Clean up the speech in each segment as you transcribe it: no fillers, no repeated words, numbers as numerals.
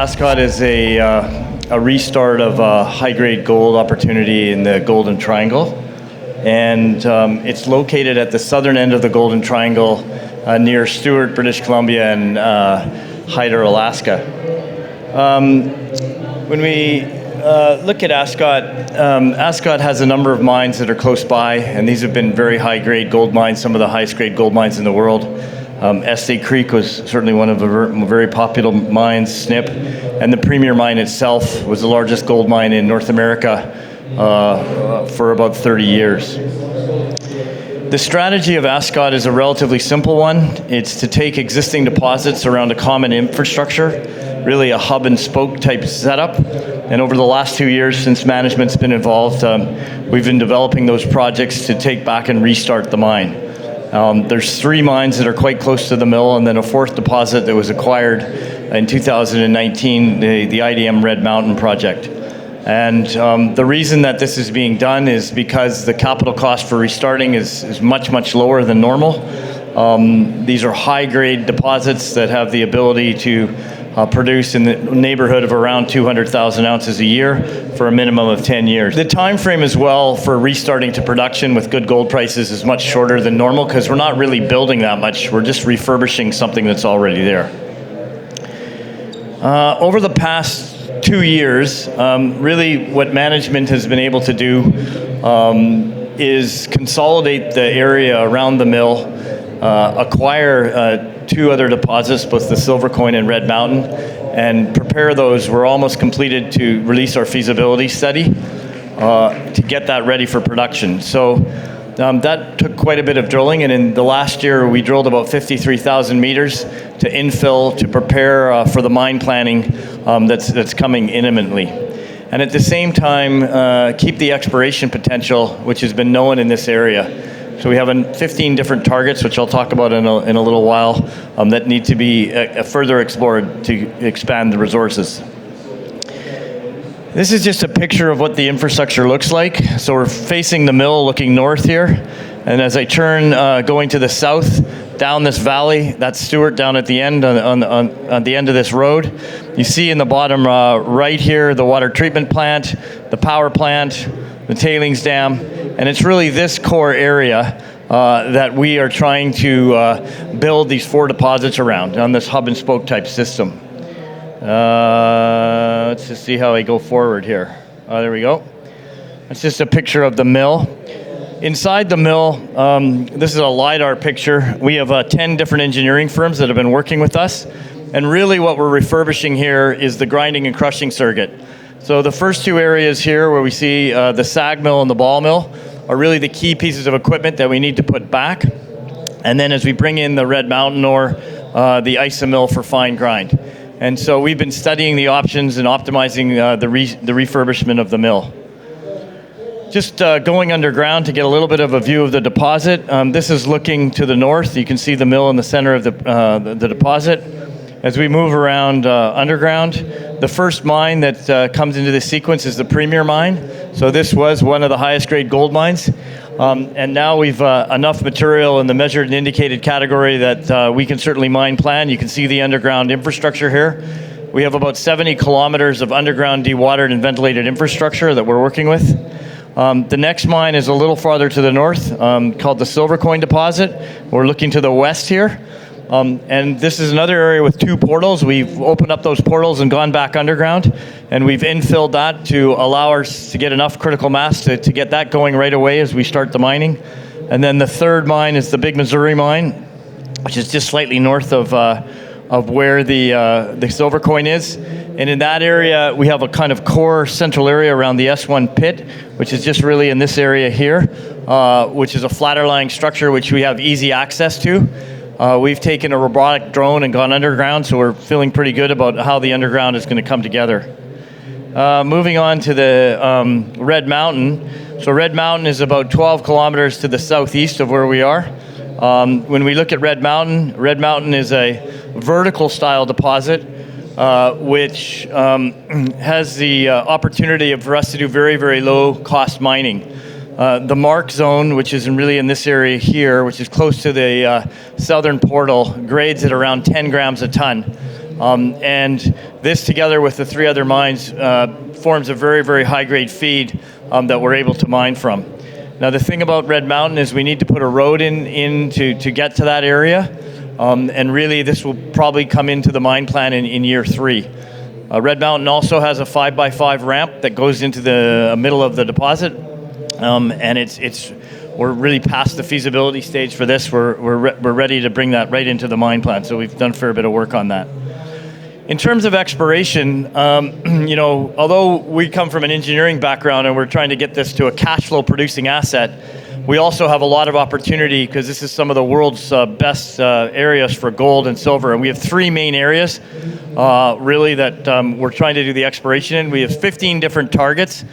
Ascot is a restart of a high-grade gold opportunity in the Golden Triangle. And it's located at the southern end of the Golden Triangle near Stewart, British Columbia, and Hyder, Alaska. When we look at Ascot, Ascot has a number of mines that are close by, and these have been very high-grade gold mines, some of the highest-grade gold mines in the world. Estee Creek was certainly one of the very popular mines, Snip, and the Premier Mine itself was the largest gold mine in North America for about 30 years. The strategy of Ascot is a relatively simple one. It's to take existing deposits around a common infrastructure, really a hub and spoke type setup. And over the last 2 years, since management's been involved, we've been developing those projects to take back and restart the mine. There's 3 mines that are quite close to the mill, and then a 4th deposit that was acquired in 2019, the IDM Red Mountain project. And the reason that this is being done is because the capital cost for restarting is much, much lower than normal. These are high-grade deposits that have the ability to produce in the neighborhood of around 200,000 ounces a year for a minimum of 10 years. The time frame as well for restarting to production with good gold prices is much shorter than normal because we're not really building that much. We're just refurbishing something that's already there. Over the past 2 years, really what management has been able to do is consolidate the area around the mill, acquire 2 other deposits, both the Silver Coin and Red Mountain, and prepare those. We're almost completed to release our feasibility study to get that ready for production. So that took quite a bit of drilling, and in the last year we drilled about 53,000 meters to infill, to prepare for the mine planning that's coming imminently. And at the same time, keep the exploration potential, which has been known in this area. So we have 15 different targets, which I'll talk about in a little while, that need to be further explored to expand the resources. This is just a picture of what the infrastructure looks like. So we're facing the mill looking north here. And as I turn going to the south, down this valley, that's Stewart down at the end, on the end of this road. You see in the bottom right here, the water treatment plant, the power plant, the tailings dam, and it's really this core area that we are trying to build these 4 deposits around on this hub and spoke type system. Let's just see how I go forward here. There we go. That's just a picture of the mill. Inside the mill, this is a LiDAR picture. We have 10 different engineering firms that have been working with us. And really what we're refurbishing here is the grinding and crushing circuit. So the first 2 areas here where we see the SAG mill and the ball mill are really the key pieces of equipment that we need to put back. And then as we bring in the Red Mountain ore, the isomill for fine grind. And so we've been studying the options and optimizing the refurbishment of the mill. Just going underground to get a little bit of a view of the deposit. This is looking to the north. You can see the mill in the center of the deposit. As we move around underground, the first mine that comes into this sequence is the Premier Mine. So this was one of the highest grade gold mines. And now we've enough material in the measured and indicated category that we can certainly mine plan. You can see the underground infrastructure here. We have about 70 kilometers of underground dewatered and ventilated infrastructure that we're working with. The next mine is a little farther to the north, called the Silver Coin deposit. We're looking to the west here. And this is another area with 2 portals. We've opened up those portals and gone back underground, and we've infilled that to allow us to get enough critical mass to get that going right away as we start the mining. And then the third mine is the Big Missouri Mine, which is just slightly north of where the Silver Coin is. And in that area, we have a kind of core central area around the S1 pit, which is just really in this area here, which is a flatter lying structure which we have easy access to. We've taken a robotic drone and gone underground, so we're feeling pretty good about how the underground is going to come together. Moving on to the Red Mountain. So Red Mountain is about 12 kilometers to the southeast of where we are. When we look at Red Mountain is a vertical style deposit, which has the opportunity for us to do very, very low cost mining. The Mark zone, which is really in this area here, which is close to the southern portal, grades at around 10 grams a ton. And this, together with the 3 other mines, forms a very, very high-grade feed that we're able to mine from. Now, the thing about Red Mountain is we need to put a road in to get to that area, and really this will probably come into the mine plan in year 3. Red Mountain also has a 5x5 ramp that goes into the middle of the deposit, and we're really past the feasibility stage for this. We're ready to bring that right into the mine plan, so we've done a fair bit of work on that. In terms of exploration, although we come from an engineering background and we're trying to get this to a cash flow producing asset, we also have a lot of opportunity because this is some of the world's best areas for gold and silver. And we have 3 main areas really that we're trying to do the exploration in. We have 15 different targets,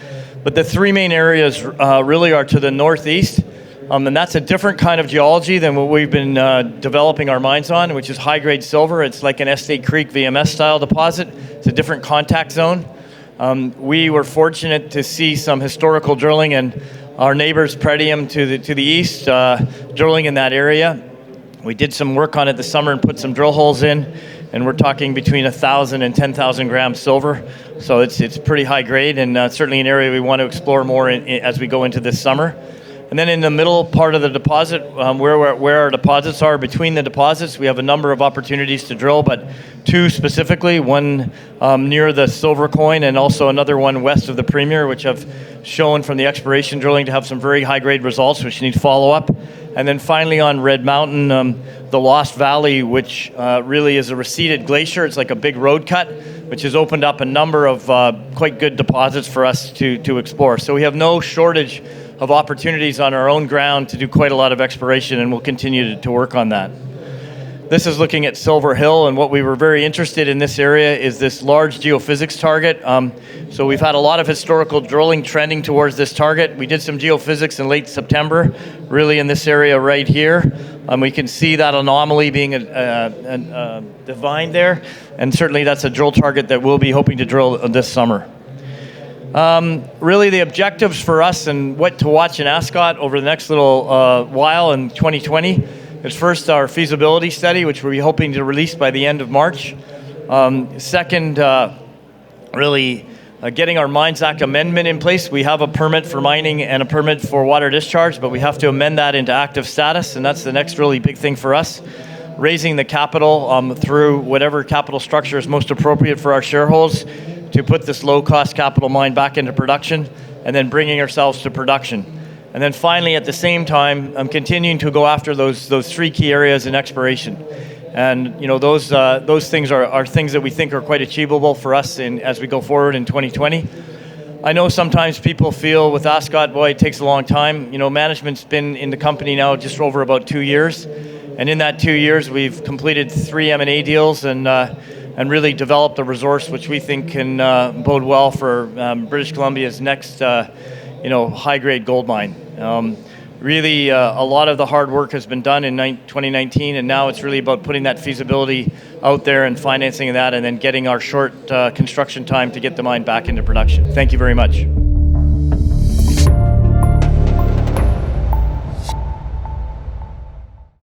but the 3 main areas really are to the northeast. And that's a different kind of geology than what we've been developing our mines on, which is high-grade silver. It's like an Estate Creek VMS-style deposit. It's a different contact zone. We were fortunate to see some historical drilling, and our neighbors, Pretium to the east, drilling in that area. We did some work on it this summer and put some drill holes in, and we're talking between 1,000 and 10,000 grams silver. So it's pretty high grade, and certainly an area we want to explore more as we go into this summer. And then in the middle part of the deposit, where our deposits are, between the deposits, we have a number of opportunities to drill, but 2 specifically, one near the Silver Coin and also another one west of the Premier, which have shown from the exploration drilling to have some very high-grade results, which need follow-up. And then finally on Red Mountain, the Lost Valley, which really is a receded glacier. It's like a big road cut, which has opened up a number of quite good deposits for us to explore. So we have no shortage of opportunities on our own ground to do quite a lot of exploration, and we'll continue to work on that. This is looking at Silver Hill, and what we were very interested in this area is this large geophysics target. So we've had a lot of historical drilling trending towards this target. We did some geophysics in late September, really in this area right here. We can see that anomaly being defined there, and certainly that's a drill target that we'll be hoping to drill this summer. Really the objectives for us and what to watch in Ascot over the next little while in 2020 is first our feasibility study, which we'll be hoping to release by the end of March. Second, really getting our Mines Act amendment in place. We have a permit for mining and a permit for water discharge, but we have to amend that into active status, and that's the next really big thing for us. Raising the capital through whatever capital structure is most appropriate for our shareholders to put this low-cost capital mine back into production, and then bringing ourselves to production. And then finally, at the same time, I'm continuing to go after those 3 key areas in exploration. And those things are things that we think are quite achievable for us as we go forward in 2020. I know sometimes people feel with Ascot, boy, it takes a long time. Management's been in the company now just over about 2 years. And in that 2 years, we've completed 3 M&A deals and really developed a resource which we think can bode well for British Columbia's next high-grade gold mine. Really, a lot of the hard work has been done in 2019, and now it's really about putting that feasibility out there and financing that, and then getting our short construction time to get the mine back into production. Thank you very much.